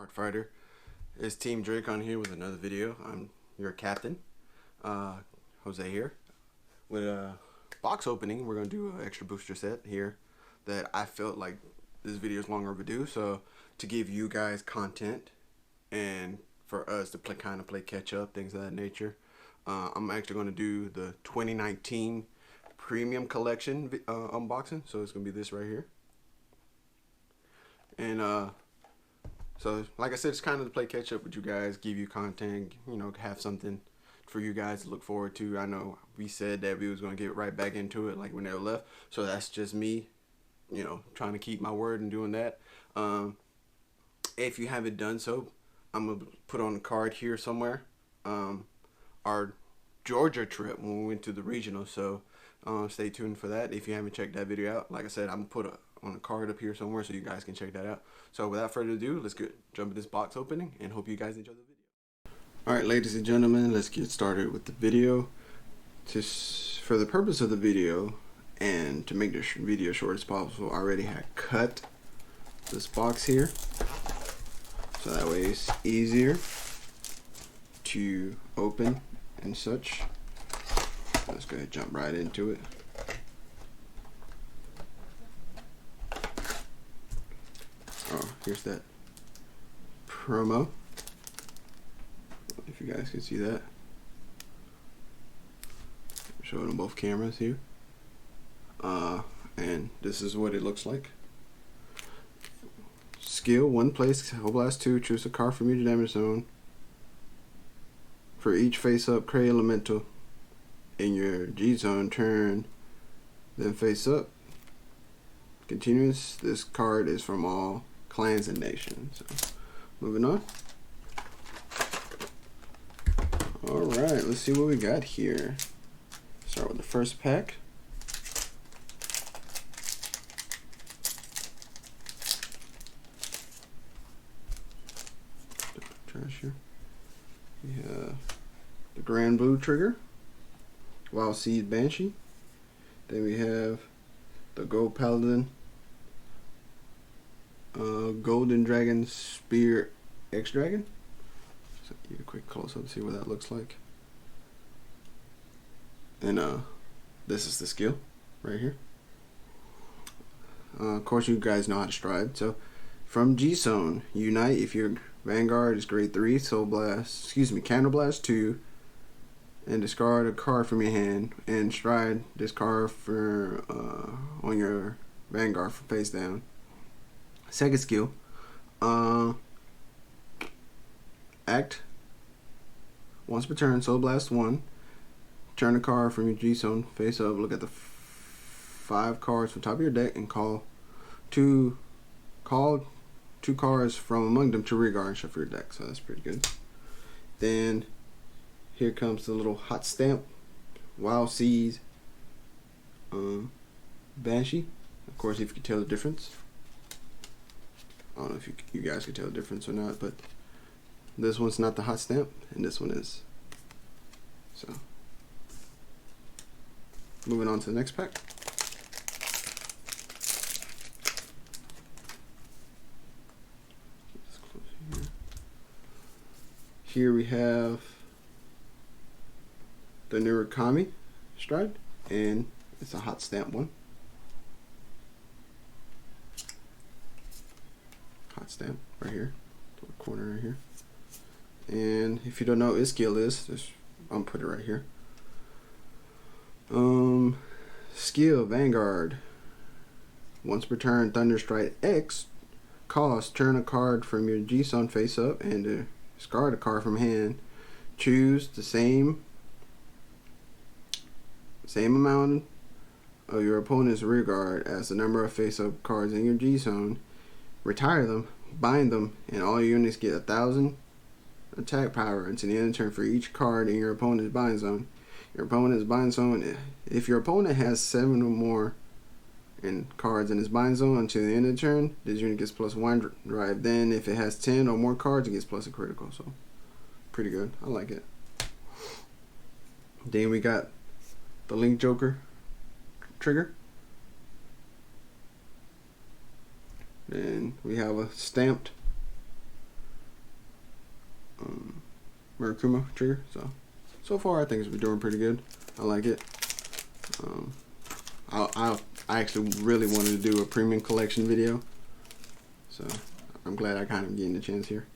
Cardfighter. It's Team Drakgon here with another video. I'm your captain, Jose here. With a box opening, we're going to do an extra booster set here that I felt like this video is long overdue. So to give you guys content and for us to kind of play catch up, things of that nature, I'm actually going to do the 2019 Premium Collection unboxing. So it's going to be this right here. And so, like I said, it's kind of to play catch up with you guys, give you content, you know, have something for you guys to look forward to. I know we said that we was going to get right back into it like we never left. So that's just me, you know, trying to keep my word and doing that. If you haven't done so, I'm going to put on a card here somewhere. Our Georgia trip when we went to the regional. So stay tuned for that. If you haven't checked that video out, like I said, I'm going to put on a card up here somewhere so you guys can check that out. So without further ado, let's jump into this box opening and hope you guys enjoy the video. Alright, ladies and gentlemen, let's get started with the video. For the purpose of the video and to make this video short as possible, I already had cut this box here so that way it's easier to open and such. Let's go ahead and jump right into it. Oh, here's that promo, if you guys can see that. Show it on both cameras here. And this is what it looks like. Skill, 1 place, Blast 2, choose a card from your damage zone. For each face-up Cray Elemental in your G-zone turn, then face-up. Continuous, this card is from all clans and nations. So, moving on. Alright, let's see what we got here. Start with the first pack. Trash here. We have the Grand Blue Trigger, Wild Seed Banshee. Then we have the Gold Paladin, Golden Dragon Spear X Dragon. So give a quick close up to see what that looks like. And this is the skill right here. Of course, you guys know how to stride. So from G-Zone, Unite if your Vanguard is grade 3, Counter Blast 2, and discard a card from your hand, and stride this card for on your Vanguard for face down. Second skill, act once per turn, Soul Blast 1, turn a card from your G-Zone face up, look at the 5 cards from top of your deck and call two cards from among them to rear guard and shuffle your deck. So that's pretty good. Then here comes the little hot stamp, Wild Seeds Banshee. Of course, if you can tell the difference. I don't know if you guys can tell the difference or not, but this one's not the hot stamp and this one is. So moving on to the next pack. Here we have the Murakami Stride, and it's a hot stamp one. Hot stamp right here, little corner right here. And if you don't know what his skill is, I'll put it right here. Skill, Vanguard. Once per turn, Thunderstrike X. Cost, turn a card from your G-Zone face up and discard a card from hand. Choose the same amount of your opponent's rear guard as the number of face-up cards in your G-Zone. Retire them, bind them, and all your units get 1,000 attack power until the end of the turn for each card in your opponent's bind zone. Your opponent's bind zone, if your opponent has 7 or more cards in his bind zone until the end of the turn, this unit gets +1 drive. Then if it has 10 or more cards, it gets plus a critical. So pretty good. I like it. Then we got the Link Joker trigger. Then we have a stamped Murakumo trigger. So far I think it's doing pretty good. I like it. I actually really wanted to do a premium collection video, so I'm glad I kind of getting the chance here.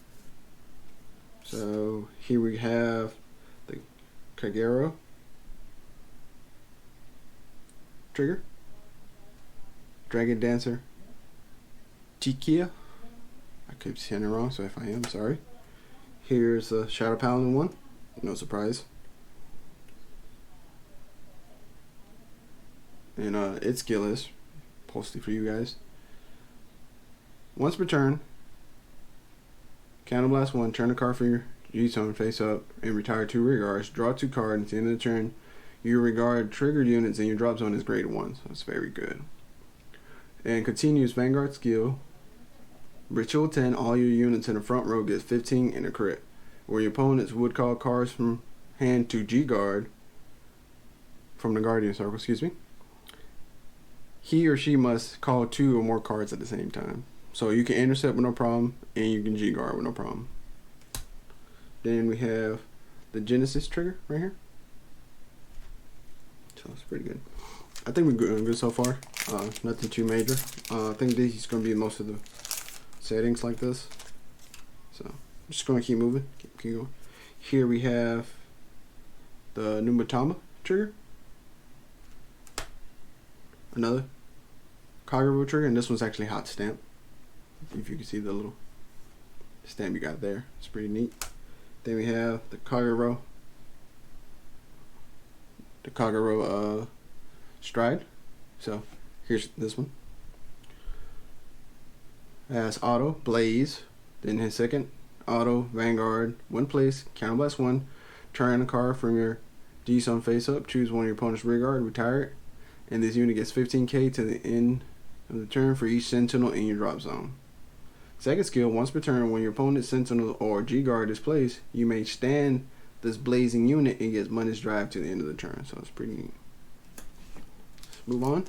So here we have the Kagero trigger, Dragon Dancer Tikia. I could be saying it wrong, so if I am, sorry. Here's the Shadow Paladin one, no surprise. And its skill is posted for you guys. Once per turn, Counterblast 1, turn a card from your G-Zone face up and retire 2 rear guards. Draw 2 cards. At the end of the turn, you regard triggered units in your drop zone as grade 1. So that's very good. And continues Vanguard skill. Ritual 10, all your units in the front row get 15 and a crit. Where your opponents would call cards from hand to G-Guard, from the Guardian Circle, excuse me. He or she must call 2 or more cards at the same time. So you can intercept with no problem, and you can G-Guard with no problem. Then we have the Genesis trigger right here. So it's pretty good. I think we're good so far. Nothing too major. I think this is going to be most of the settings like this. So I'm just going to keep moving. Keep going. Here we have the Numatama trigger. Another Kagero trigger, and this one's actually hot stamp. If you can see the little stamp you got there, it's pretty neat. Then we have the Kagero Stride. So here's this one. As auto Blaze, then his second auto Vanguard, 1 place, Counterblast 1, turn a card from your G-Zone face up, choose one of your opponent's rear guard, retire it, and this unit gets 15k to the end of the turn for each sentinel in your drop zone. Second skill, once per turn, when your opponent's sentinel or G-Guard is placed, you may stand this blazing unit and get minus drive to the end of the turn. So it's pretty neat. Let's move on.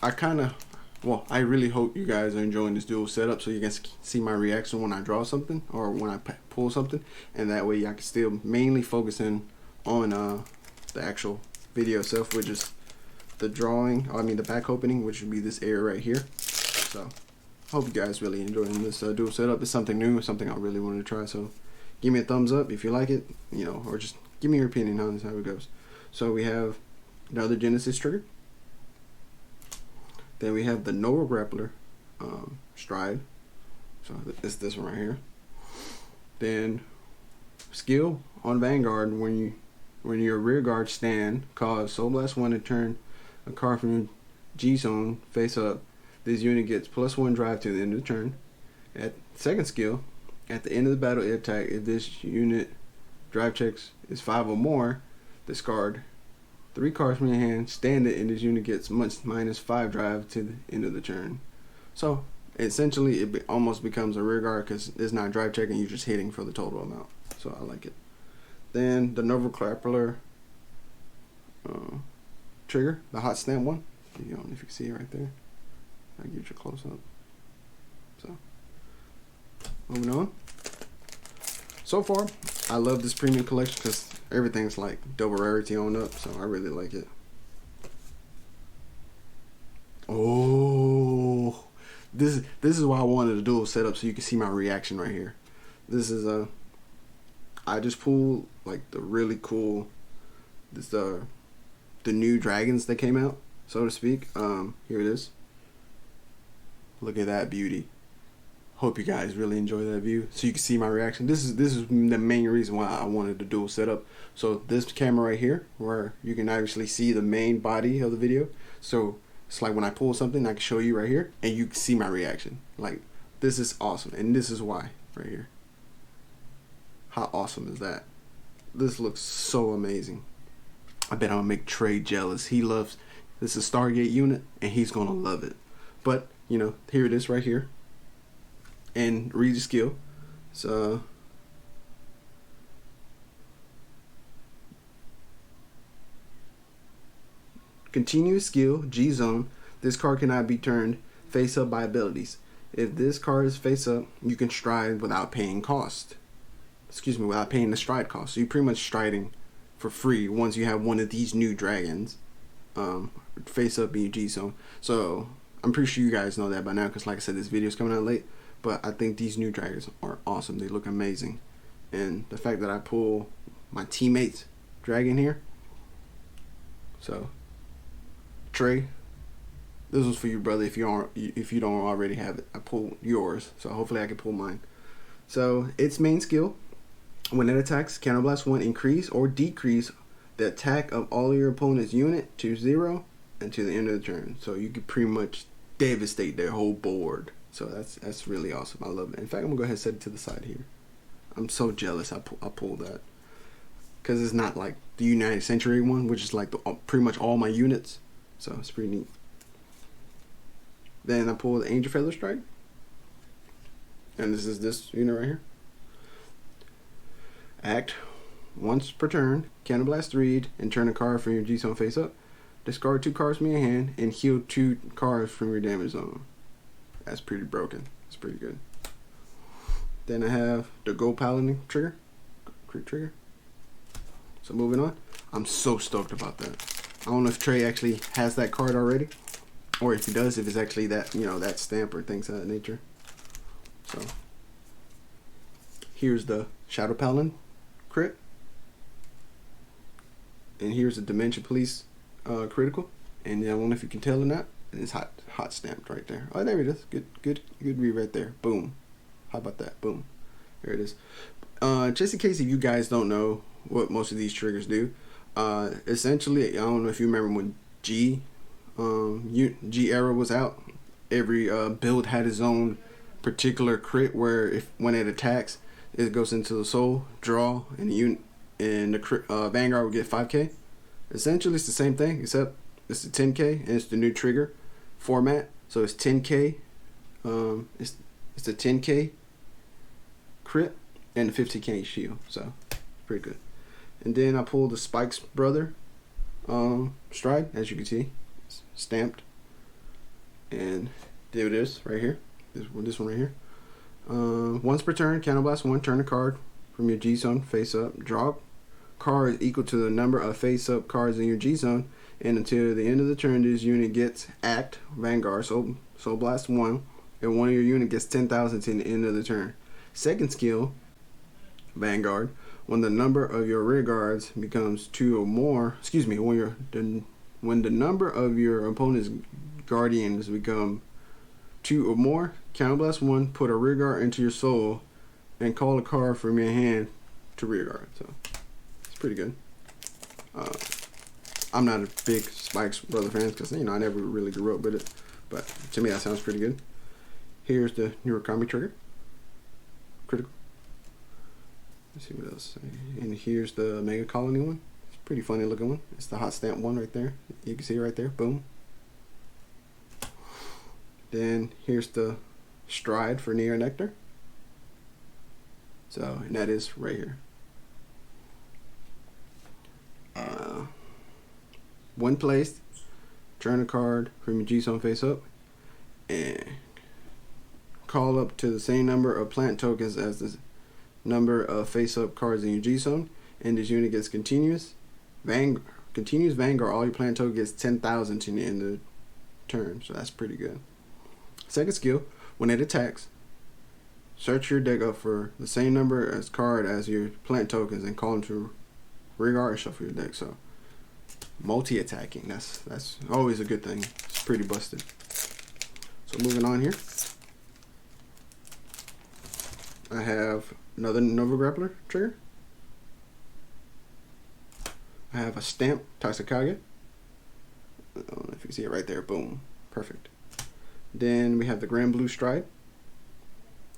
I really hope you guys are enjoying this dual setup so you can see my reaction when I draw something or when I pull something, and that way I can still mainly focus in on the actual video itself, which is the drawing, the back opening, which would be this area right here. So hope you guys really enjoying this dual setup. It's something new, something I really wanted to try, so give me a thumbs up if you like it, or just give me your opinion on how it goes. So we have another Genesis trigger. Then we have the Nova Grappler Stride. So it's this one right here. Then skill on Vanguard, when your rear guard stand, cause Soul Blast 1 to turn a card from your G-Zone face up. This unit gets +1 drive to the end of the turn. At second skill, at the end of the battle attack, if this unit drive checks is 5 or more, discard 3 cards from your hand, stand it, and this unit gets -5 drive to the end of the turn. So essentially, it almost becomes a rear guard because it's not drive checking, you're just hitting for the total amount. So I like it. Then the Nova Grappler trigger, the hot stamp one. If you can see it right there, I'll give you a close up. So moving on. So far, I love this premium collection because everything's like double rarity on up, so I really like it. Oh, this is why I wanted a dual setup, so you can see my reaction right here. This is I just pulled like the really cool, the new dragons that came out, so to speak. Here it is. Look at that beauty. Hope you guys really enjoy that view, so you can see my reaction. This is the main reason why I wanted the dual setup. So this camera right here, where you can actually see the main body of the video. So it's like when I pull something, I can show you right here, and you can see my reaction. Like, this is awesome, and this is why right here. How awesome is that? This looks so amazing. I bet I'm gonna make Trey jealous. He loves this is Stargate unit, and he's gonna love it. But here it is right here. And read the skill. So continuous skill, G-Zone. This card cannot be turned face up by abilities. If this card is face up, you can stride without paying cost. without paying the stride cost. So you're pretty much striding for free once you have one of these new dragons face up in your G zone. So I'm pretty sure you guys know that by now, because like I said, this video is coming out late. But I think these new dragons are awesome. They look amazing. And the fact that I pull my teammate's dragon here. So Trey, this was for you, brother. If you don't already have it, I pulled yours. So hopefully I can pull mine. So its main skill, when it attacks, Counterblast 1 increase or decrease the attack of all your opponent's unit to 0 until the end of the turn. So you can pretty much devastate their whole board. So that's really awesome. I love it. In fact, I'm gonna go ahead and set it to the side here. I'm so jealous I pulled that, because it's not like the United Century one, which is like pretty much all my units. So it's pretty neat. Then I pulled the Angel Feather Strike, and this is this unit right here. Act once per turn, Counterblast 3 and turn a card from your G zone face up. Discard 2 cards from your hand and heal 2 cards from your damage zone. That's pretty broken. It's pretty good. Then I have the Gold Paladin trigger. So moving on. I'm so stoked about that. I don't know if Trey actually has that card already, or if he does, if it's actually that, you know, that stamp or things of that nature. So here's the Shadow Paladin crit. And here's the Dimension Police critical. And I don't know if you can tell or not. It's hot stamped right there. Oh, there it is. Good read right there. Boom. How about that? Boom. There it is. Just in case if you guys don't know what most of these triggers do, essentially, I don't know if you remember when G era was out. Every build had its own particular crit where when it attacks, it goes into the soul, draw, and the Vanguard will get 5k. Essentially, it's the same thing, except it's the 10k and it's the new trigger format. So it's 10k. It's the 10k crit and the 50k shield. So pretty good. And then I pulled the Spike's brother stride, as you can see, it's stamped. And there it is right here. This one right here. Once per turn, Counterblast 1, turn a card from your G zone face up. Draw card equal to the number of face up cards in your G zone, and until the end of the turn, this unit gets Act Vanguard, so Blast 1, and one of your unit gets 10,000 to the end of the turn. Second skill, Vanguard. When the number of your rear guards becomes 2 or more, when the number of your opponent's guardians become 2 or more, Counterblast 1, put a rear guard into your soul, and call a card from your hand to rear guard. So it's pretty good. I'm not a big Spike's brother fan because I never really grew up with it, but to me that sounds pretty good. Here's the Murakami trigger, critical. Let's see what else. And here's the Mega Colony one. It's a pretty funny looking one. It's the hot stamp one right there. You can see it right there. Boom. Then here's the Stride for Neo Nectar. So, and that is right here. When placed, turn a card from your G zone face up and call up to the same number of plant tokens as the number of face up cards in your G zone, and this unit gets continuous Vanguard. All your plant token gets 10,000 to the end of the turn. So that's pretty good. Second skill, when it attacks, search your deck up for the same number as card as your plant tokens and call them to rear guard and shuffle your deck. So multi-attacking, that's always a good thing. It's pretty busted. So moving on here, I have another Nova Grappler trigger. I have a Stamp Toxicage. I don't know if you can see it right there. Boom. Perfect. Then we have the Grand Blue Stride,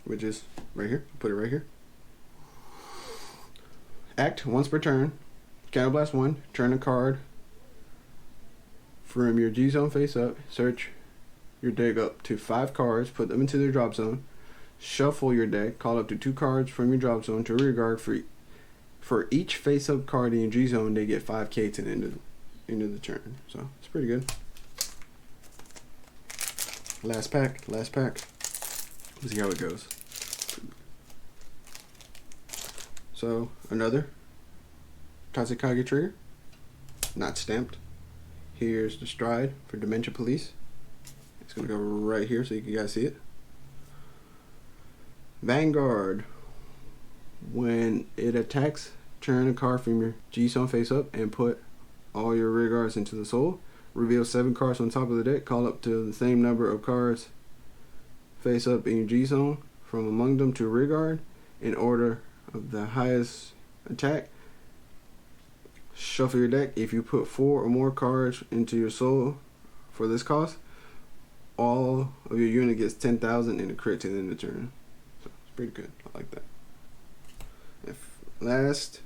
which is right here. Put it right here. Act once per turn. Counterblast 1. Turn a card from your G zone face up. Search your deck up to 5 cards. Put them into their drop zone. Shuffle your deck. Call up to 2 cards from your drop zone to rear guard. For each face up card in your G zone, they get 5k to the end of the turn. So it's pretty good. Last pack. Let's see how it goes. So another Tatsukaga trigger, not stamped. Here's the stride for Dementia Police. It's gonna go right here so you guys see it. Vanguard. When it attacks, turn a card from your G-Zone face up and put all your rear guards into the soul. Reveal 7 cards on top of the deck. Call up to the same number of cards face up in your G-Zone from among them to rear guard in order of the highest attack. Shuffle your deck. If you put 4 or more cards into your soul for this cost, all of your unit gets 10,000 in a crit to the end of the turn. So it's pretty good. I like that. Last,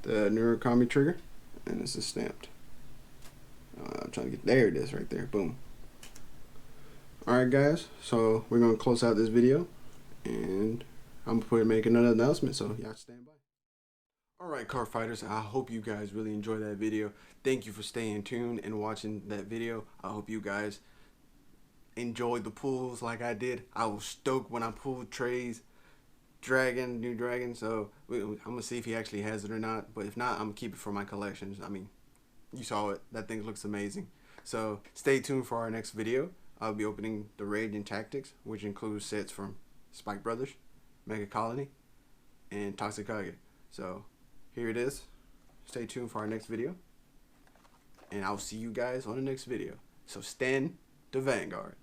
the Neurocomi trigger, and this is stamped. I'm trying to get, there it is right there, boom. Alright guys, so we're going to close out this video, and I'm going to make another announcement, so y'all stand by. Alright card fighters, I hope you guys really enjoyed that video. Thank you for staying tuned and watching that video. I hope you guys enjoyed the pulls like I did. I was stoked when I pulled Trey's new dragon, so I'm gonna see if he actually has it or not, but if not, I'm gonna keep it for my collections. I mean, you saw it, that thing looks amazing. So stay tuned for our next video. I'll be opening the Raging Tactics, which includes sets from Spike Brothers, Mega Colony, and Tatsukaga. So here it is. Stay tuned for our next video, and I'll see you guys on the next video. So stand the Vanguard.